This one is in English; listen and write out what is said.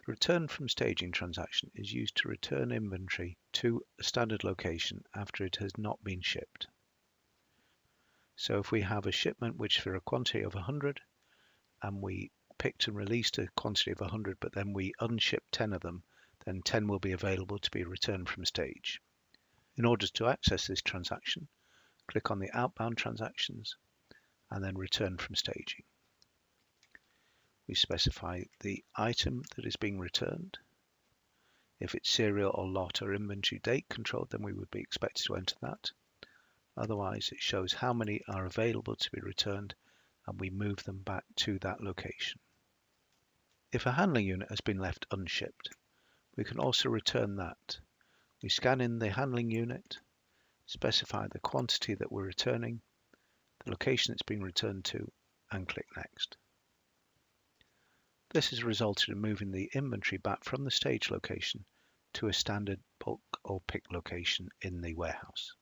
The return from staging transaction is used to return inventory to a standard location after it has not been shipped. So if we have a shipment which for a quantity of 100 and we picked and released a quantity of 100 but then we unshipped 10 of them, then 10 will be available to be returned from stage. In order to access this transaction, click on the outbound transactions and then return from staging. We specify the item that is being returned. If it's serial or lot or inventory date controlled, then we would be expected to enter that. Otherwise, it shows how many are available to be returned and we move them back to that location. If a handling unit has been left unshipped, we can also return that. We scan in the handling unit, specify the quantity that we're returning, the location it's being returned to, and click Next. This has resulted in moving the inventory back from the stage location to a standard bulk or pick location in the warehouse.